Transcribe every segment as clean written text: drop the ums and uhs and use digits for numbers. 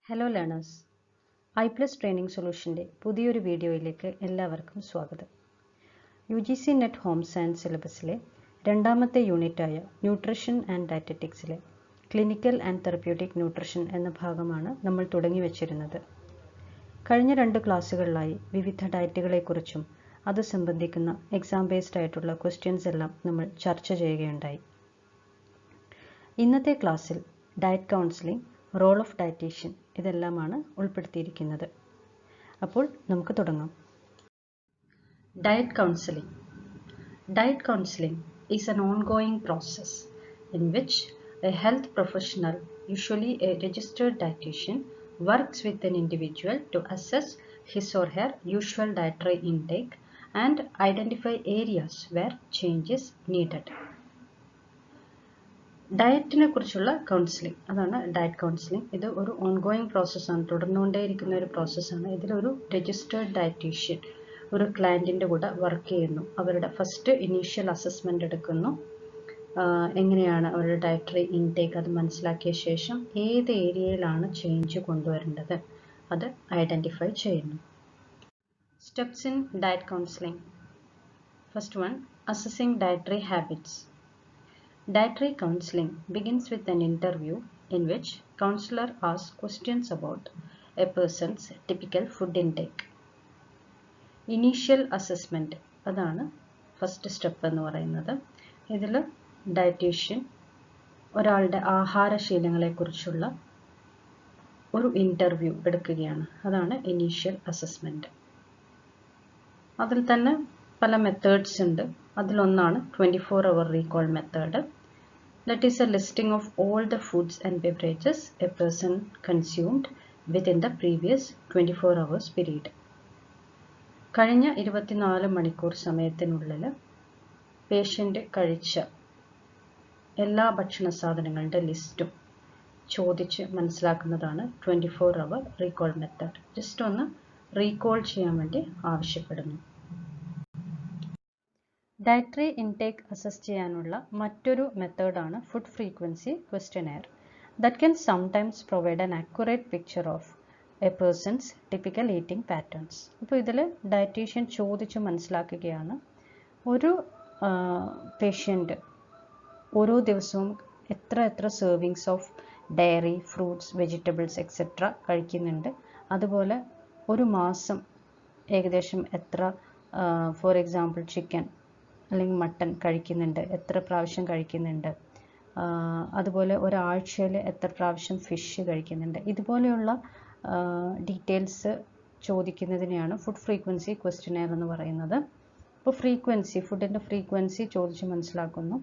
Hello learners, iPlus training സൊല്യൂഷൻ്റെ പുതിയൊരു വീഡിയോയിലേക്ക് എല്ലാവർക്കും സ്വാഗതം. UGC നെറ്റ് ഹോം സയൻസ് സിലബസിലെ രണ്ടാമത്തെ യൂണിറ്റായ ന്യൂട്രിഷൻ ആൻഡ് ഡയറ്ററ്റിക്സിലെ ക്ലിനിക്കൽ ആൻഡ് തെറപ്യൂട്ടിക് ന്യൂട്രിഷൻ എന്ന ഭാഗമാണ് നമ്മൾ തുടങ്ങി വച്ചിരുന്നത്. കഴിഞ്ഞ 2 ക്ലാസ്സുകളിലായി വിവിധ ഡയറ്റുകളെക്കുറിച്ചും അത് സംബന്ധിക്കുന്ന എക്സാം ബേസ്ഡ് ആയിട്ടുള്ള ക്വസ്റ്റ്യൻസ് എല്ലാം നമ്മൾ ചർച്ച ചെയ്യുകയുണ്ടായി. ഇന്നത്തെ ക്ലാസ്സിൽ diet counselling, role of dietitian ഇതെല്ലാമാണ് ഉൾപ്പെടുത്തിയിരിക്കുന്നത്. അപ്പോൾ നമുക്ക് തുടങ്ങാം. Diet counselling. Diet counseling is an ongoing process in which a health professional, usually a registered dietitian, works with an individual to assess his or her usual dietary intake and identify areas where change is needed. ഡയറ്റിനെ കുറിച്ചുള്ള counselling, അതാണ് diet counselling. ഇത് ഒരു ongoing പ്രോസസ്സാണ്, തുടർന്നുകൊണ്ടേയിരിക്കുന്ന ഒരു പ്രോസസ്സാണ്. ഇതിലൊരു registered dietitian ഒരു ക്ലയൻറ്റിൻ്റെ കൂടെ വർക്ക് ചെയ്യുന്നു. അവരുടെ ഫസ്റ്റ് ഇനീഷ്യൽ അസസ്മെൻ്റ് എടുക്കുന്നു. എങ്ങനെയാണ് അവരുടെ ഡയറ്ററി ഇൻടേക്ക് അത് മനസ്സിലാക്കിയ ശേഷം ഏത് ഏരിയയിലാണ് ചേഞ്ച് കൊണ്ടുവരേണ്ടത് അത് ഐഡൻറ്റിഫൈ ചെയ്യുന്നു. Steps in diet counselling. First one, assessing dietary habits. Dietary counseling begins with an interview in which counselor asks questions about a person's typical food intake. Initial assessment അതാണ് first step എന്ന് പറയുന്നത്. ഇതിൽ dietitian ഒരാളുടെ ആഹാരശീലങ്ങളെക്കുറിച്ചുള്ള ഒരു interview എടുക്കുകയാണ്. അതാണ് initial assessment. അതിൽ തന്നെ പല മെത്തേഡ്സ് ഉണ്ട്. അതിലൊന്നാണ് 24 hour recall method. That is a listing of all the foods and beverages a person consumed within the previous 24 hours period. കഴിഞ്ഞ 24 മണിക്കൂർ സമയത്തിനുള്ളിൽ പേഷ്യൻ്റ് കഴിച്ച എല്ലാ ഭക്ഷണ സാധനങ്ങളുടെ ലിസ്റ്റും ചോദിച്ച് മനസ്സിലാക്കുന്നതാണ് 24 hour recall method. ജസ്റ്റ് ഒന്ന് റീകോൾ ചെയ്യാൻ വേണ്ടി ആവശ്യപ്പെടുന്നു. ഡയറ്ററി ഇൻടേക്ക് അസസ് ചെയ്യാനുള്ള മറ്റൊരു മെത്തേഡാണ് food frequency questionnaire. That can sometimes provide an accurate picture of a person's typical eating patterns. അപ്പോൾ ഇതിൽ ഡയറ്റീഷ്യൻ ചോദിച്ച് മനസ്സിലാക്കുകയാണ് ഒരു പേഷ്യൻ്റ് ഓരോ ദിവസവും എത്ര servings of diary, fruits, vegetables etcetera കഴിക്കുന്നുണ്ട്. അതുപോലെ ഒരു മാസം ഏകദേശം എത്ര, ഫോർ എക്സാമ്പിൾ ചിക്കൻ അല്ലെങ്കിൽ മട്ടൺ കഴിക്കുന്നുണ്ട്, എത്ര പ്രാവശ്യം കഴിക്കുന്നുണ്ട്, അതുപോലെ ഒരാഴ്ചയിൽ എത്ര പ്രാവശ്യം ഫിഷ് കഴിക്കുന്നുണ്ട്. ഇതുപോലെയുള്ള ഡീറ്റെയിൽസ് ചോദിക്കുന്നതിനെയാണ് ഫുഡ് ഫ്രീക്വൻസി ക്വസ്റ്റ്യനെയർ എന്ന് പറയുന്നത്. ഇപ്പോൾ ഫുഡിൻ്റെ ഫ്രീക്വൻസി ചോദിച്ച് മനസ്സിലാക്കുന്നു.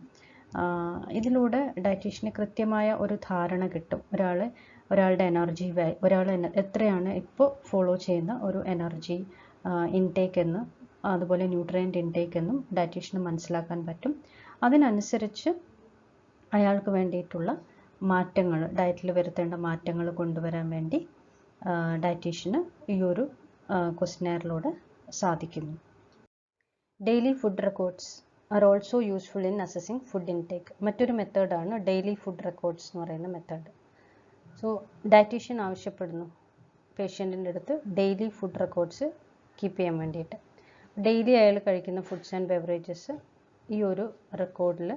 ഇതിലൂടെ ഡയറ്റീഷ്യന് കൃത്യമായ ഒരു ധാരണ കിട്ടും. ഒരാളുടെ എനർജി ഒരാൾ എത്രയാണ് ഇപ്പോൾ ഫോളോ ചെയ്യുന്ന ഒരു എനർജി ഇൻടേക്ക് എന്ന്, അതുപോലെ ന്യൂട്രിയൻ്റ് ഇൻടേക്ക് എന്നും ഡയറ്റീഷ്യന് മനസ്സിലാക്കാൻ പറ്റും. അതിനനുസരിച്ച് അയാൾക്ക് വേണ്ടിയിട്ടുള്ള മാറ്റങ്ങൾ, ഡയറ്റിൽ വരുത്തേണ്ട മാറ്റങ്ങൾ കൊണ്ടുവരാൻ വേണ്ടി ഡയറ്റീഷ്യന് ഈ ഒരു ക്വസ്റ്റ്യനെയറിലൂടെ സാധിക്കുന്നു. Daily food records are also useful in assessing food intake. മറ്റൊരു മെത്തേഡാണ് ഡെയിലി ഫുഡ് റെക്കോർഡ്സ് എന്ന് പറയുന്ന മെത്തേഡ്. സോ ഡയറ്റീഷ്യൻ ആവശ്യപ്പെടുന്നു പേഷ്യൻറ്റിൻ്റെ അടുത്ത് ഡെയിലി ഫുഡ് റെക്കോർഡ്സ് കീപ്പ് ചെയ്യാൻ വേണ്ടിയിട്ട്. ഡെയിലി അയാൾ കഴിക്കുന്ന ഫുഡ്സ് ആൻഡ് ബെവറേജസ് ഈ ഒരു റെക്കോർഡിൽ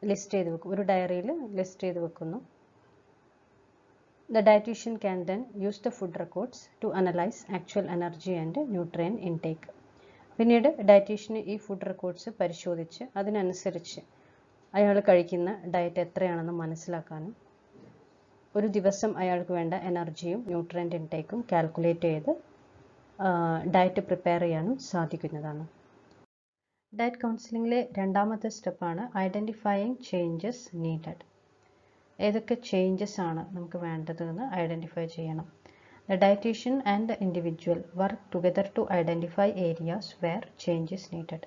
ലിസ്റ്റ് ചെയ്ത് വെക്കും, ഒരു ഡയറിയിൽ ലിസ്റ്റ് ചെയ്ത് വെക്കുന്നു. The dietitian can then use the food records to analyse actual energy and nutrient intake. പിന്നീട് ഡയറ്റീഷ്യന് ഈ ഫുഡ് റെക്കോർഡ്സ് പരിശോധിച്ച് അതിനനുസരിച്ച് അയാൾ കഴിക്കുന്ന ഡയറ്റ് എത്രയാണെന്ന് മനസ്സിലാക്കാനും ഒരു ദിവസം അയാൾക്ക് വേണ്ട എനർജിയും ന്യൂട്രിയൻ്റ് ഇൻടേക്കും കാൽക്കുലേറ്റ് ചെയ്ത് ഡയറ്റ് പ്രിപ്പയർ ചെയ്യാനും സാധിക്കുന്നതാണ്. ഡയറ്റ് കൗൺസിലിംഗിലെ രണ്ടാമത്തെ സ്റ്റെപ്പാണ് ഐഡൻറ്റിഫൈയിങ് ചേഞ്ചസ് നീഡഡ്. ഏതൊക്കെ ചേഞ്ചസ് ആണ് നമുക്ക് വേണ്ടതെന്ന് ഐഡൻറ്റിഫൈ ചെയ്യണം. The dietitian and the individual work together to identify areas where change is needed.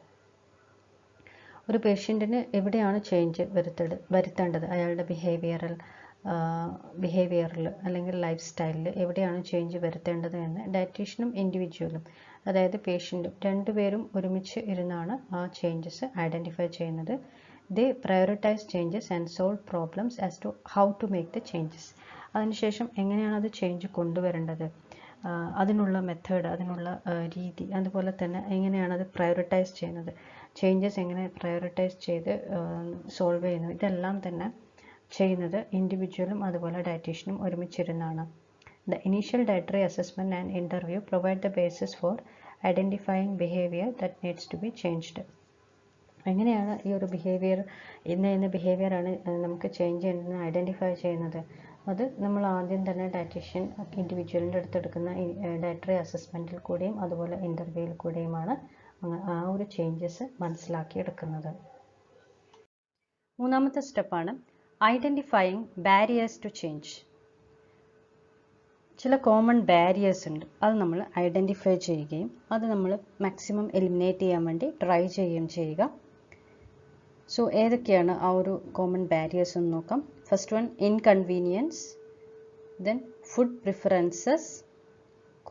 ഒരു പേഷ്യൻറ്റിന് എവിടെയാണ് ചേഞ്ച് വരുത്തേണ്ടത്, അയാളുടെ ബിഹേവിയറിൽ അല്ലെങ്കിൽ ലൈഫ് സ്റ്റൈലിൽ എവിടെയാണ് ചേഞ്ച് വരുത്തേണ്ടത് എന്ന് ഡയറ്റീഷ്യനും ഇൻഡിവിജ്വലും, അതായത് പേഷ്യൻറ്റും രണ്ടുപേരും ഒരുമിച്ച് ഇരുന്നാണ് ആ ചേഞ്ചസ് ഐഡൻറ്റിഫൈ ചെയ്യുന്നത്. They prioritize changes and solve problems as to how to make the changes. അതിനുശേഷം എങ്ങനെയാണ് അത് ചേഞ്ച് കൊണ്ടുവരേണ്ടത്, അതിനുള്ള മെത്തേഡ്, അതിനുള്ള രീതി, അതുപോലെ തന്നെ എങ്ങനെയാണ് അത് പ്രയോറിറ്റൈസ് ചെയ്യുന്നത്, ചേഞ്ചസ് എങ്ങനെ പ്രയോറിറ്റൈസ് ചെയ്ത് സോൾവ് ചെയ്യുന്നത്, ഇതെല്ലാം തന്നെ ചെയ്യുന്നത് ഇൻഡിവിജ്വലും അതുപോലെ ഡയറ്റീഷ്യനും ഒരുമിച്ചിരുന്നാണ്. The initial dietary assessment and interview provide the basis for identifying behavior that needs to be changed. എങ്ങനെയാണ് ഈ ഒരു ബിഹേവിയർ, ഇന്ന ബിഹേവിയറാണ് നമുക്ക് ചേഞ്ച് ചെയ്യേണ്ടതെന്ന് ഐഡൻറ്റിഫൈ ചെയ്യുന്നത്? അത് നമ്മൾ ആദ്യം തന്നെ ഡയറ്റീഷ്യൻ ഇൻഡിവിജ്വലിൻ്റെ അടുത്തെടുക്കുന്ന ഡയറ്ററി അസസ്മെൻറ്റിൽ കൂടിയും അതുപോലെ ഇൻ്റർവ്യൂവിൽ കൂടിയുമാണ് ആ ഒരു ചേഞ്ചസ് മനസ്സിലാക്കിയെടുക്കുന്നത്. മൂന്നാമത്തെ സ്റ്റെപ്പാണ് ഐഡൻറ്റിഫൈയിങ് ബാരിയേഴ്സ് ടു ചേഞ്ച്. ചില കോമൺ ബാരിയേഴ്സ് ഉണ്ട്, അത് നമ്മൾ ഐഡൻറ്റിഫൈ ചെയ്യുകയും അത് നമ്മൾ മാക്സിമം എലിമിനേറ്റ് ചെയ്യാൻ വേണ്ടി ട്രൈ ചെയ്യുകയും ചെയ്യുക. സോ ഏതൊക്കെയാണ് ആ ഒരു കോമൺ ബാരിയേഴ്സ് എന്ന് നോക്കാം. First one, inconvenience, then food preferences,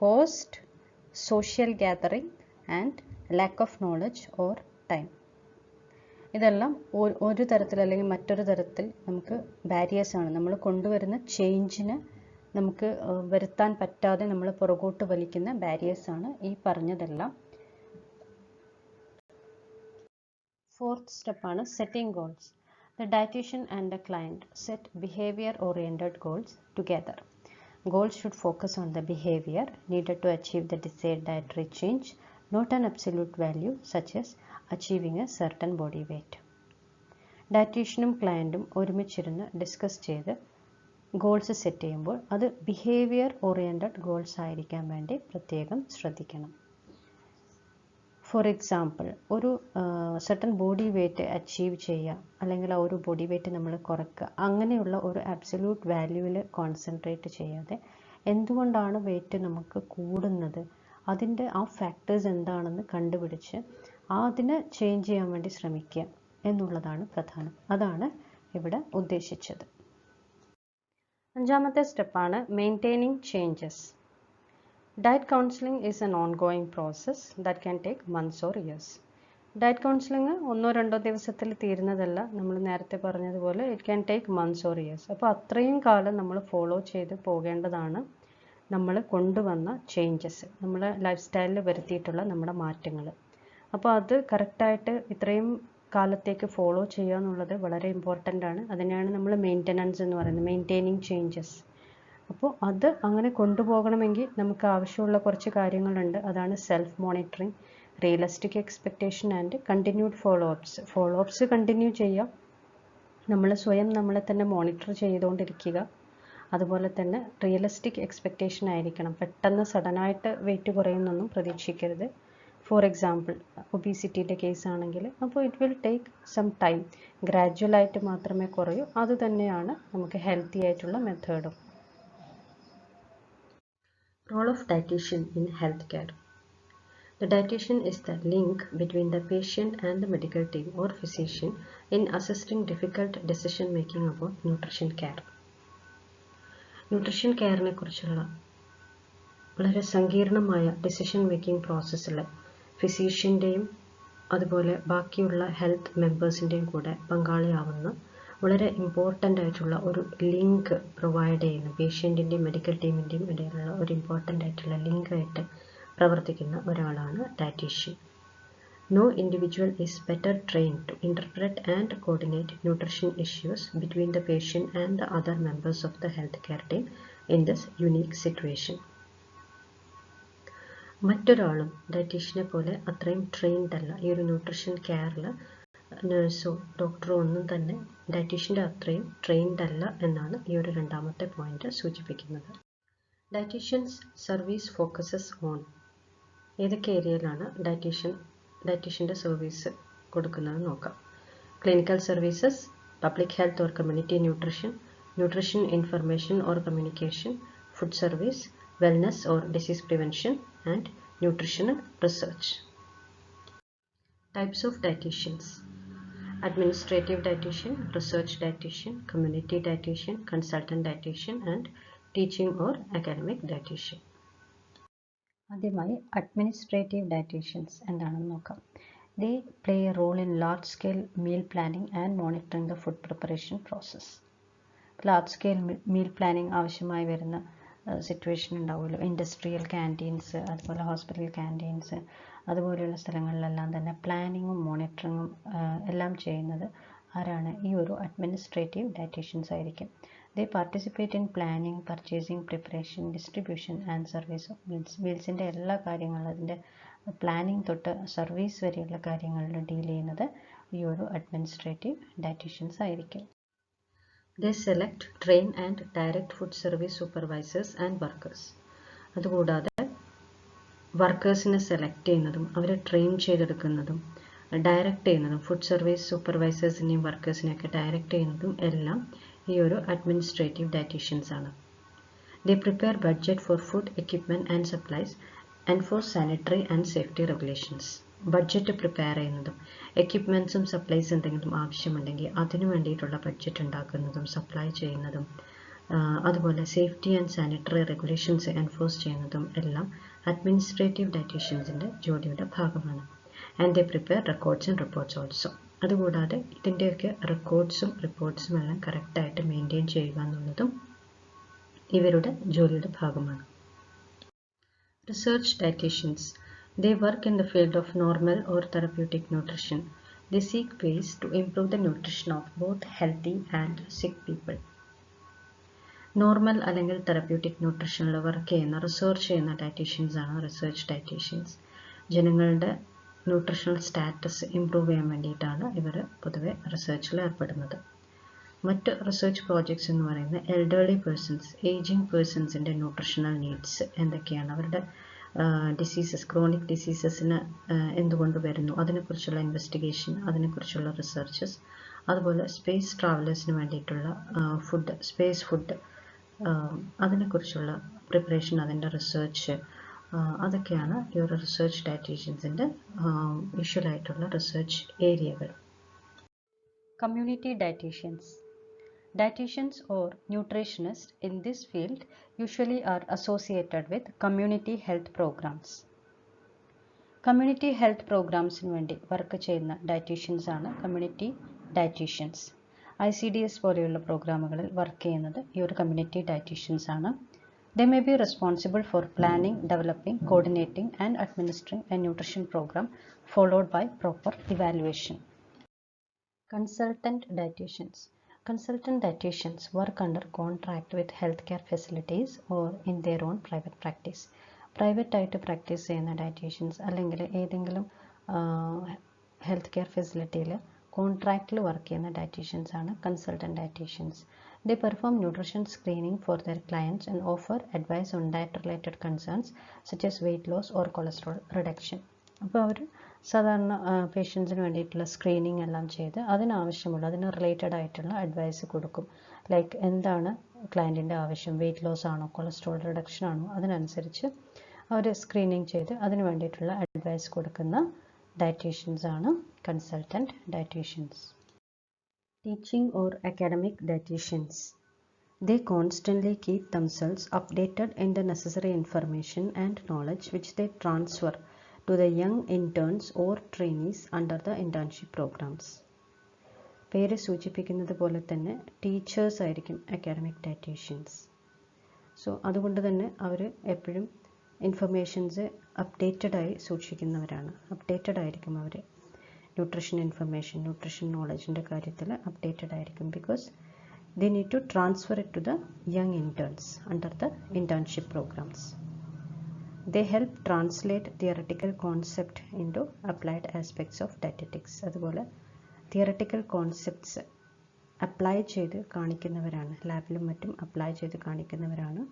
cost, social gathering and lack of knowledge or time. ഇതെല്ലാം ഒരു തരത്തിൽ അല്ലെങ്കിൽ മറ്റൊരു തരത്തിൽ നമുക്ക് ബാരിയേഴ്സാണ്. നമ്മൾ കൊണ്ടുവരുന്ന ചേഞ്ചിന് നമുക്ക് വരുത്താൻ പറ്റാതെ നമ്മൾ പുറകോട്ട് വലിക്കുന്ന ബാരിയേഴ്സാണ് ഈ പറഞ്ഞതെല്ലാം. ഫോർത്ത് സ്റ്റെപ്പാണ് setting goals. The dietitian and the client set behaviour oriented goals together. Goals should focus on the behavior needed to achieve the desired dietary change, not an absolute value such as achieving a certain body weight. ഡയറ്റീഷ്യനും ക്ലയൻറ്റും ഒരുമിച്ചിരുന്ന് discuss ചെയ്ത് goals set ചെയ്യുമ്പോൾ അത് behaviour oriented goals ആയിരിക്കാൻ വേണ്ടി പ്രത്യേകം ശ്രദ്ധിക്കണം. For example, ഒരു certain body weight achieve ചെയ്യുക അല്ലെങ്കിൽ ആ ഒരു ബോഡി വെയ്റ്റ് നമ്മൾ കുറയ്ക്കുക, അങ്ങനെയുള്ള ഒരു അബ്സല്യൂട്ട് വാല്യൂവിൽ കോൺസെൻട്രേറ്റ് ചെയ്യാതെ എന്തുകൊണ്ടാണ് വെയ്റ്റ് നമുക്ക് കൂടുന്നത്, അതിൻ്റെ ആ ഫാക്ടേഴ്സ് എന്താണെന്ന് കണ്ടുപിടിച്ച് അതിനെ ചേഞ്ച് ചെയ്യാൻ വേണ്ടി ശ്രമിക്കുക എന്നുള്ളതാണ് പ്രധാനം. അതാണ് ഇവിടെ ഉദ്ദേശിച്ചത്. അഞ്ചാമത്തെ സ്റ്റെപ്പാണ് maintaining changes. Diet counseling is an ongoing process that can take months or years. Diet counselling 1-2 ദിവസത്തിൽ തീരുന്നതല്ല. നമ്മൾ നേരത്തെ പറഞ്ഞതുപോലെ it can take months or years. അപ്പോൾ അത്രയും കാലം നമ്മൾ ഫോളോ ചെയ്ത് പോകേണ്ടതാണ് നമ്മൾ കൊണ്ടുവന്ന ചേഞ്ചസ്, നമ്മുടെ ലൈഫ് സ്റ്റൈലിൽ വരുത്തിയിട്ടുള്ള നമ്മുടെ മാറ്റങ്ങൾ. അപ്പോൾ അത് കറക്റ്റായിട്ട് ഇത്രയും കാലത്തേക്ക് ഫോളോ ചെയ്യുക എന്നുള്ളത് വളരെ ഇമ്പോർട്ടൻ്റ് ആണ്. അതിനെയാണ് നമ്മൾ മെയിൻ്റനൻസ് എന്ന് പറയുന്നത്, മെയിൻറ്റെയിനിങ് ചേഞ്ചസ്. അപ്പോൾ അത് അങ്ങനെ കൊണ്ടുപോകണമെങ്കിൽ നമുക്ക് ആവശ്യമുള്ള കുറച്ച് കാര്യങ്ങളുണ്ട്. അതാണ് self monitoring, realistic expectation and continued follow ups continue ചെയ്യുക. നമ്മൾ സ്വയം നമ്മളെ തന്നെ മോണിറ്റർ ചെയ്തുകൊണ്ടിരിക്കുക. അതുപോലെ തന്നെ റിയലിസ്റ്റിക് എക്സ്പെക്റ്റേഷൻ ആയിരിക്കണം. പെട്ടെന്ന് സഡനായിട്ട് വെയിറ്റ് കുറയുന്നൊന്നും പ്രതീക്ഷിക്കരുത്. ഫോർ എക്സാമ്പിൾ, ഒബീസിറ്റിയുടെ കേസ് ആണെങ്കിൽ അപ്പോൾ it will take some time, ഗ്രാജ്വലായിട്ട് മാത്രമേ കുറയൂ. അതുതന്നെയാണ് നമുക്ക് ഹെൽത്തി ആയിട്ടുള്ള മെത്തേഡും. Role of dietitian in healthcare. The dietitian is the link between the patient and the medical team or physician in assisting difficult decision making about nutrition care. Nutrition കെയറിനെ കുറിച്ചുള്ള വളരെ സങ്കീർണമായ ഡിസിഷൻ മേക്കിംഗ് പ്രോസസ്സിൽ ഫിസീഷ്യൻ്റെയും അതുപോലെ ബാക്കിയുള്ള health മെമ്പേഴ്സിൻ്റെയും കൂടെ പങ്കാളിയാവുന്ന വളരെ important ആയിട്ടുള്ള ഒരു ലിങ്ക് പ്രൊവൈഡ് ചെയ്യുന്ന, പേഷ്യൻറ്റിൻ്റെയും മെഡിക്കൽ ടീമിൻ്റെയും ഇടയിലുള്ള ഒരു ഇമ്പോർട്ടൻ്റ് ആയിട്ടുള്ള ലിങ്കായിട്ട് പ്രവർത്തിക്കുന്ന ഒരാളാണ് dietitian. No individual is better trained to interpret and coordinate nutrition issues between the patient and the other members of the healthcare team in this unique situation. മറ്റൊരാളും ഡയറ്റീഷ്യനെ പോലെ അത്രയും trained അല്ല. ഈ ഒരു ന്യൂട്രീഷൻ കെയറിൽ നഴ്സോ ഡോക്ടറോ ഒന്നും തന്നെ ഡയറ്റീഷ്യൻ്റെ അത്രയും ട്രെയിൻഡ് അല്ല എന്നാണ് ഈ ഒരു രണ്ടാമത്തെ പോയിന്റ് സൂചിപ്പിക്കുന്നത്. ഡയറ്റീഷ്യൻസ് സർവീസ് ഫോക്കസസ് ഓൺ ഏതൊക്കെ ഏരിയയിലാണ് ഡയറ്റീഷ്യൻ്റെ സർവീസ് കൊടുക്കുന്നത് നോക്കാം. Clinical services, public health or community nutrition, nutrition information or communication, food service, wellness or disease prevention and nutritional research. Types of dietitians: administrative dietitian, research dietitian, community dietitian, consultant dietitian and teaching or academic dietitian. ആദ്യമായി administrative dietitians എന്താണെന്ന് നോക്കാം. They play a role in large scale meal planning and monitoring the food preparation process. Large scale meal planning ആവശ്യമായി വരുന്ന situation ഉണ്ടാവുമല്ലോ. Industrial canteens, അതുപോലെ hospital canteens, അതുപോലെയുള്ള സ്ഥലങ്ങളിലെല്ലാം തന്നെ പ്ലാനിങ്ങും മോണിറ്ററിങ്ങും എല്ലാം ചെയ്യുന്നത് ആരാണ്? ഈ ഒരു അഡ്മിനിസ്ട്രേറ്റീവ് ഡയറ്റീഷ്യൻസ് ആയിരിക്കും. They participate in planning, purchasing, preparation, distribution and service of meals. മീൽസിൻ്റെ എല്ലാ കാര്യങ്ങളും, അതിൻ്റെ പ്ലാനിങ് തൊട്ട് സർവീസ് വരെയുള്ള കാര്യങ്ങളിൽ ഡീൽ ചെയ്യുന്നത് ഈ ഒരു അഡ്മിനിസ്ട്രേറ്റീവ് ഡയറ്റീഷ്യൻസ് ആയിരിക്കും. They select, train and direct food service supervisors and workers. അതുകൂടാതെ വർക്കേഴ്സിനെ സെലക്ട് ചെയ്യുന്നതും അവരെ ട്രെയിൻ ചെയ്തെടുക്കുന്നതും ഡയറക്റ്റ് ചെയ്യുന്നതും ഫുഡ് സർവീസ് സൂപ്പർവൈസേഴ്സിനെയും വർക്കേഴ്സിനെയൊക്കെ ഡയറക്റ്റ് ചെയ്യുന്നതും എല്ലാം ഈ ഒരു അഡ്മിനിസ്ട്രേറ്റീവ് ഡയറ്റീഷ്യൻസ് ആണ്. They prepare budget for food, equipment and supplies and for sanitary and safety regulations. Budget prepare ചെയ്യുന്നതും എക്യുപ്മെൻറ്റ്സും സപ്ലൈസ് എന്തെങ്കിലും ആവശ്യമുണ്ടെങ്കിൽ അതിനു വേണ്ടിയിട്ടുള്ള ബഡ്ജറ്റ് ഉണ്ടാക്കുന്നതും സപ്ലൈ ചെയ്യുന്നതും അതുപോലെ safety and sanitary regulations enforce ചെയ്യുന്നതും എല്ലാം അഡ്മിനിസ്ട്രേറ്റീവ് ഡയറ്റീഷ്യൻസിൻ്റെ ജോലിയുടെ ഭാഗമാണ്. And they prepare records and reports also. അതുകൂടാതെ ഇതിൻ്റെയൊക്കെ റെക്കോർഡ്സും റിപ്പോർട്ട്സും എല്ലാം കറക്റ്റായിട്ട് മെയിൻറ്റെയിൻ ചെയ്യുക എന്നുള്ളതും ഇവരുടെ ജോലിയുടെ ഭാഗമാണ്. Research dietitians. They work in the field of normal or therapeutic nutrition. They seek ways to improve the nutrition of both healthy and sick people. Normal അല്ലെങ്കിൽ തെറപ്യൂട്ടിക് ന്യൂട്രീഷനിൽ വർക്ക് ചെയ്യുന്ന റിസർച്ച് ചെയ്യുന്ന ഡയറ്റീഷ്യൻസ് ആണ് research dietitians. ജനങ്ങളുടെ nutritional status improve ചെയ്യാൻ വേണ്ടിയിട്ടാണ് ഇവർ പൊതുവെ റിസർച്ചിൽ ഏർപ്പെടുന്നത്. മറ്റ് റിസർച്ച് പ്രോജക്ട്സ് എന്ന് പറയുന്നത് എൽഡർലി പേഴ്സൺസ്, ഏജിങ് പേഴ്സൺസിൻ്റെ ന്യൂട്രീഷണൽ നീഡ്സ് എന്തൊക്കെയാണ്, അവരുടെ ഡിസീസസ്, ക്രോണിക് ഡിസീസസിന് എന്തുകൊണ്ട് വരുന്നു, അതിനെക്കുറിച്ചുള്ള ഇൻവെസ്റ്റിഗേഷൻ, അതിനെക്കുറിച്ചുള്ള റിസർച്ചസ്, അതുപോലെ സ്പേസ് ട്രാവലേഴ്സിന് വേണ്ടിയിട്ടുള്ള ഫുഡ്, സ്പേസ് ഫുഡ്, അതിനെക്കുറിച്ചുള്ള പ്രിപ്പറേഷൻ, അതിൻ്റെ റിസർച്ച്, അതൊക്കെയാണ് ഈ ഒരു റിസർച്ച് ഡയറ്റീഷ്യൻസിൻ്റെ യൂഷ്വലായിട്ടുള്ള റിസർച്ച് ഏരിയകൾ. Community dietitians. Dietitians or nutritionists in this field usually are associated with community health programs. Community health programs-ന് വേണ്ടി വർക്ക് ചെയ്യുന്ന ഡയറ്റീഷ്യൻസ് ആണ് കമ്മ്യൂണിറ്റി ഡയറ്റീഷ്യൻസ്. ICDS പോലെയുള്ള പ്രോഗ്രാമുകളിൽ വർക്ക് ചെയ്യുന്നത് ഈ ഒരു കമ്മ്യൂണിറ്റി ഡയറ്റീഷ്യൻസ് ആണ്. They may be responsible for planning, developing, coordinating and administering a nutrition program followed by proper evaluation. Consultant dietitians. Consultant dietitians work under contract with healthcare facilities or in their own private practice. Private ആയിട്ട് practice ചെയ്യുന്ന dietitians അല്ലെങ്കിൽ ഏതെങ്കിലും health care ഫെസിലിറ്റിയിൽ കോൺട്രാക്റ്റിൽ work ചെയ്യുന്ന dietitians ആണ് consultant dietitians. They perform nutrition screening for their clients and offer advice on diet related concerns such as weight loss or cholesterol reduction. അപ്പോൾ അവർ സാധാരണ പേഷ്യൻസിന് വേണ്ടിയിട്ടുള്ള സ്ക്രീനിങ് എല്ലാം ചെയ്ത് അതിനാവശ്യമുള്ള, അതിന് റിലേറ്റഡ് ആയിട്ടുള്ള അഡ്വൈസ് കൊടുക്കും. ലൈക്ക് എന്താണ് ക്ലയൻറ്റിൻ്റെ ആവശ്യം, വെയിറ്റ് ലോസ് ആണോ, കൊളസ്ട്രോൾ റിഡക്ഷൻ ആണോ, അതിനനുസരിച്ച് അവർ സ്ക്രീനിങ് ചെയ്ത് അതിന് വേണ്ടിയിട്ടുള്ള അഡ്വൈസ് കൊടുക്കുന്ന ഡയറ്റീഷ്യൻസ് ആണ് consultant dietitians. Teaching or academic dietitians. They constantly keep themselves updated in the necessary information and knowledge which they transfer to the young interns or trainees under the internship programs. പേര് സൂചിപ്പിക്കുന്നത് പോലെ തന്നെ teachers ആയിരിക്കും academic dietitians. So അതുകൊണ്ട് തന്നെ അവർ എപ്പോഴും informations അപ്ഡേറ്റഡായി സൂക്ഷിക്കുന്നവരാണ്. Updated ആയിരിക്കും അവർ. ന്യൂട്രീഷൻ ഇൻഫർമേഷൻ, ന്യൂട്രീഷൻ നോളജിൻ്റെ കാര്യത്തിൽ അപ്ഡേറ്റഡ് ആയിരിക്കും. Because they need to transfer it to the young interns under the internship programmes. They help translate theoretical concept into applied aspects of dietetics. അതുപോലെ തിയററ്റിക്കൽ കോൺസെപ്റ്റ്സ് അപ്ലൈ ചെയ്ത് കാണിക്കുന്നവരാണ്, ലാബിലും മറ്റും apply ചെയ്ത് കാണിക്കുന്നവരാണ്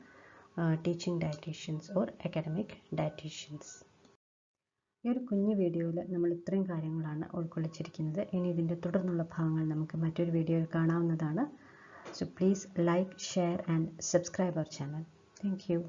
teaching dietitians or academic dietitians. ഈ ഒരു കുഞ്ഞു വീഡിയോയിൽ നമ്മൾ ഇത്രയും കാര്യങ്ങളാണ് ഉൾക്കൊള്ളിച്ചിരിക്കുന്നത്. ഇനി ഇതിൻ്റെ തുടർന്നുള്ള ഭാഗങ്ങൾ നമുക്ക് മറ്റൊരു വീഡിയോയിൽ കാണാവുന്നതാണ്. So please like, share and subscribe our channel. Thank you.